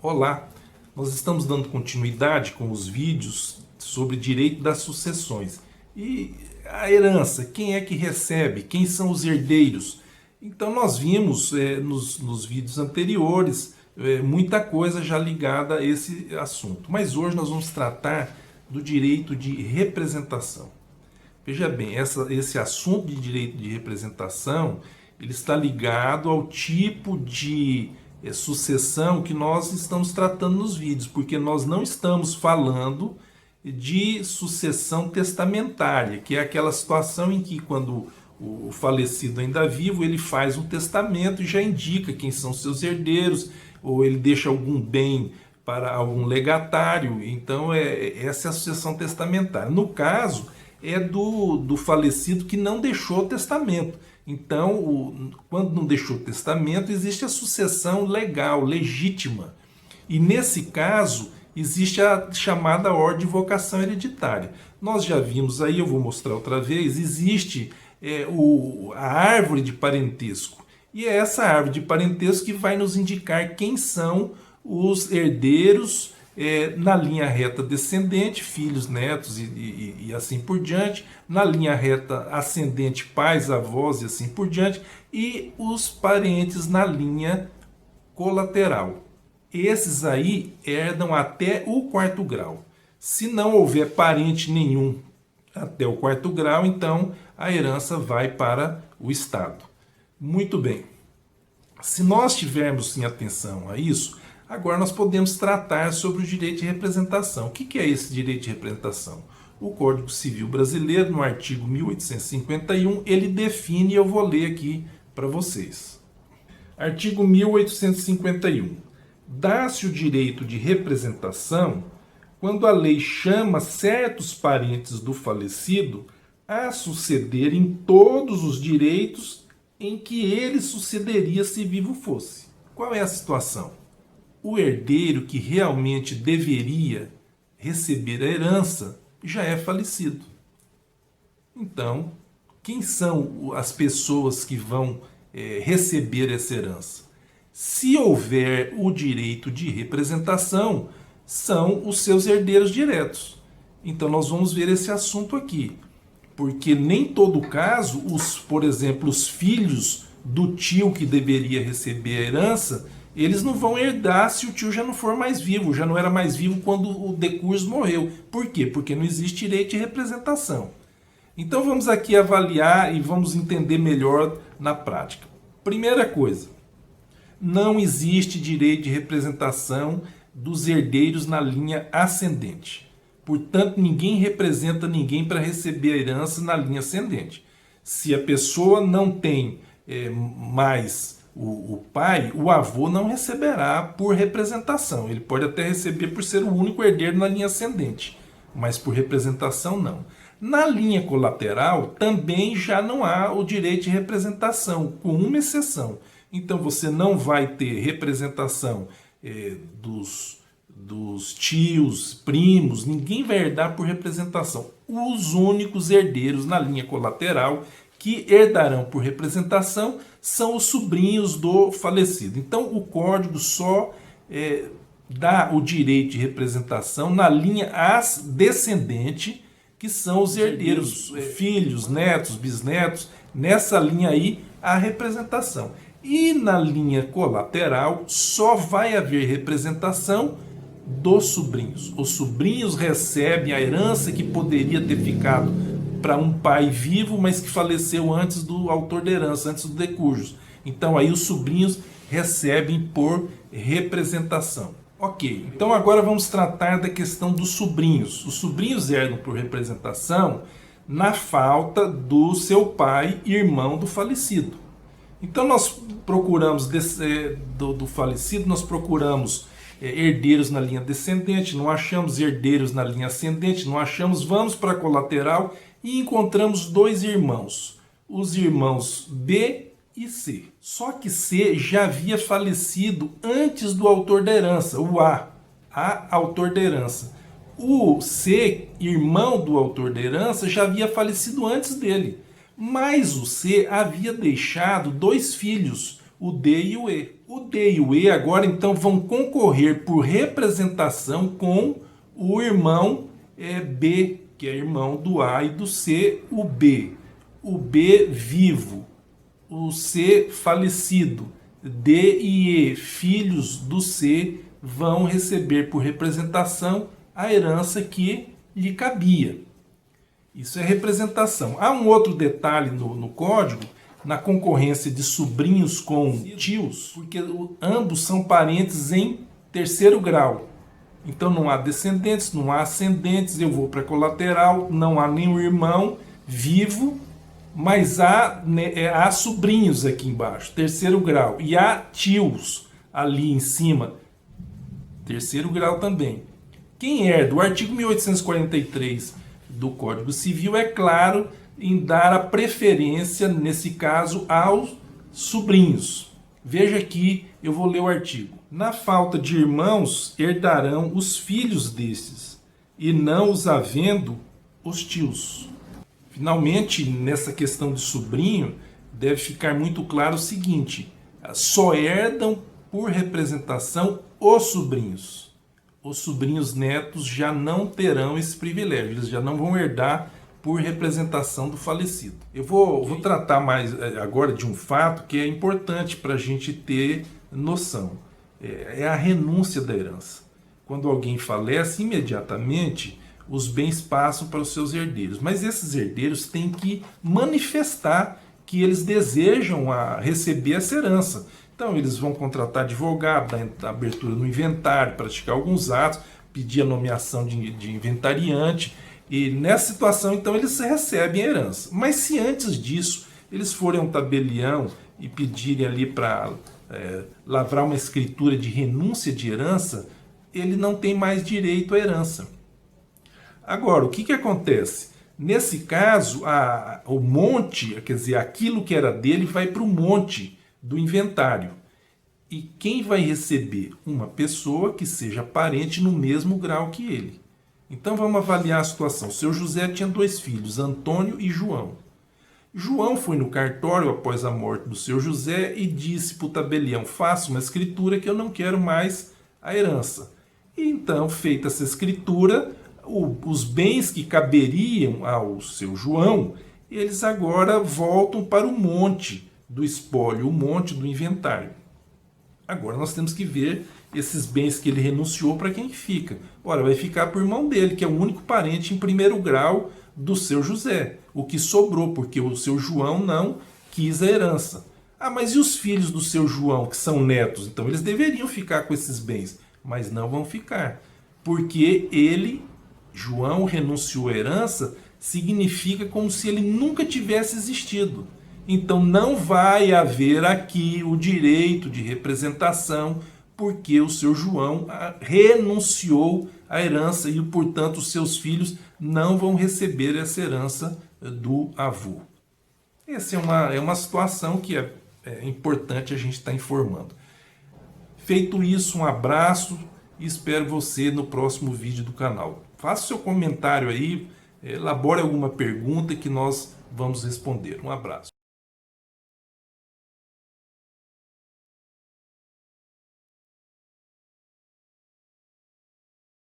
Olá, nós estamos dando continuidade com os vídeos sobre direito das sucessões. E a herança, quem é que recebe? Quem são os herdeiros? Então nós vimos nos vídeos anteriores muita coisa já ligada a esse assunto. Mas hoje nós vamos tratar do direito de representação. Veja bem, esse assunto de direito de representação, ele está ligado ao tipo de sucessão que nós estamos tratando nos vídeos, porque nós não estamos falando de sucessão testamentária, que é aquela situação em que quando o falecido ainda vivo, ele faz um testamento e já indica quem são seus herdeiros, ou ele deixa algum bem para algum legatário. Então essa é a sucessão testamentária. No caso, é do falecido que não deixou testamento. Então, quando não deixou testamento, existe a sucessão legal, legítima. E nesse caso, existe a chamada ordem de vocação hereditária. Nós já vimos aí, eu vou mostrar outra vez, existe a árvore de parentesco. E é essa árvore de parentesco que vai nos indicar quem são os herdeiros na linha reta descendente, filhos, netos e assim por diante, na linha reta ascendente, pais, avós e assim por diante, e os parentes na linha colateral. Esses aí herdam até o quarto grau. Se não houver parente nenhum até o quarto grau, então a herança vai para o Estado. Muito bem. Se nós tivermos em atenção a isso, agora nós podemos tratar sobre o direito de representação. O que é esse direito de representação? O Código Civil Brasileiro, no artigo 1851, ele define, e eu vou ler aqui para vocês. Artigo 1851. Dá-se o direito de representação quando a lei chama certos parentes do falecido a suceder em todos os direitos em que ele sucederia se vivo fosse. Qual é a situação? O herdeiro que realmente deveria receber a herança já é falecido. Então, quem são as pessoas que vão receber essa herança? Se houver o direito de representação, são os seus herdeiros diretos. Então, nós vamos ver esse assunto aqui. Porque nem todo caso, por exemplo, os filhos do tio que deveria receber a herança, eles não vão herdar se o tio já não for mais vivo, já não era mais vivo quando o decurso morreu. Por quê? Porque não existe direito de representação. Então vamos aqui avaliar e vamos entender melhor na prática. Primeira coisa, não existe direito de representação dos herdeiros na linha ascendente. Portanto, ninguém representa ninguém para receber a herança na linha ascendente. Se a pessoa não tem mais o pai, o avô não receberá por representação. Ele pode até receber por ser o único herdeiro na linha ascendente, mas por representação não. Na linha colateral também já não há o direito de representação, com uma exceção. Então você não vai ter representação dos tios, primos, ninguém vai herdar por representação. Os únicos herdeiros na linha colateral que herdarão por representação são os sobrinhos do falecido. Então, o Código só dá o direito de representação na linha descendente, que são os herdeiros, filhos, netos, bisnetos. Nessa linha aí, a representação. E na linha colateral, só vai haver representação dos sobrinhos. Os sobrinhos recebem a herança que poderia ter ficado para um pai vivo, mas que faleceu antes do autor da herança, antes do decurso. Então aí os sobrinhos recebem por representação. Ok, então agora vamos tratar da questão dos sobrinhos. Os sobrinhos herdam por representação na falta do seu pai, irmão do falecido. Então nós procuramos, do falecido, nós procuramos herdeiros na linha descendente, não achamos herdeiros na linha ascendente, não achamos, vamos para a colateral e encontramos dois irmãos, os irmãos B e C. Só que C já havia falecido antes do autor da herança, o A autor da herança. O C, irmão do autor da herança, já havia falecido antes dele. Mas o C havia deixado dois filhos, o D e o E. O D e o E agora então vão concorrer por representação com o irmão B, que é irmão do A e do C, o B. O B vivo, o C falecido. D e E, filhos do C, vão receber por representação a herança que lhe cabia. Isso é representação. Há um outro detalhe no código, na concorrência de sobrinhos com tios, porque ambos são parentes em terceiro grau. Então não há descendentes, não há ascendentes, eu vou para colateral, não há nenhum irmão vivo, mas há sobrinhos aqui embaixo, terceiro grau, e há tios ali em cima, terceiro grau também. Quem herda? O artigo 1843 do Código Civil é claro em dar a preferência, nesse caso, aos sobrinhos. Veja aqui, eu vou ler o artigo. Na falta de irmãos, herdarão os filhos destes, e não os havendo os tios. Finalmente, nessa questão de sobrinho, deve ficar muito claro o seguinte: só herdam por representação os sobrinhos. Os sobrinhos netos já não terão esse privilégio, eles já não vão herdar por representação do falecido. Eu vou tratar mais agora de um fato que é importante para a gente ter noção. É a renúncia da herança. Quando alguém falece, imediatamente os bens passam para os seus herdeiros. Mas esses herdeiros têm que manifestar que eles desejam receber essa herança. Então eles vão contratar advogado, dar abertura no inventário, praticar alguns atos, pedir a nomeação de inventariante. E nessa situação, então, eles recebem a herança. Mas se antes disso eles forem a um tabelião e pedirem ali para lavrar uma escritura de renúncia de herança, ele não tem mais direito à herança. Agora, o que acontece? Nesse caso, o monte, quer dizer, aquilo que era dele vai para o monte do inventário. E quem vai receber? Uma pessoa que seja parente no mesmo grau que ele. Então vamos avaliar a situação. O seu José tinha 2 filhos, Antônio e João. João foi no cartório após a morte do seu José e disse para o tabelião: faça uma escritura que eu não quero mais a herança. E então, feita essa escritura, os bens que caberiam ao seu João, eles agora voltam para o monte do espólio, o monte do inventário. Agora nós temos que ver esses bens que ele renunciou para quem fica. Ora, vai ficar para o irmão dele, que é o único parente em primeiro grau do seu José. O que sobrou, porque o seu João não quis a herança. Ah, mas e os filhos do seu João, que são netos? Então eles deveriam ficar com esses bens, mas não vão ficar. Porque ele, João, renunciou à herança, significa como se ele nunca tivesse existido. Então não vai haver aqui o direito de representação, porque o seu João renunciou à herança e, portanto, os seus filhos não vão receber essa herança do avô. Essa é uma situação que é importante a gente estar informando. Feito isso, um abraço e espero você no próximo vídeo do canal. Faça o seu comentário aí, elabore alguma pergunta que nós vamos responder. Um abraço.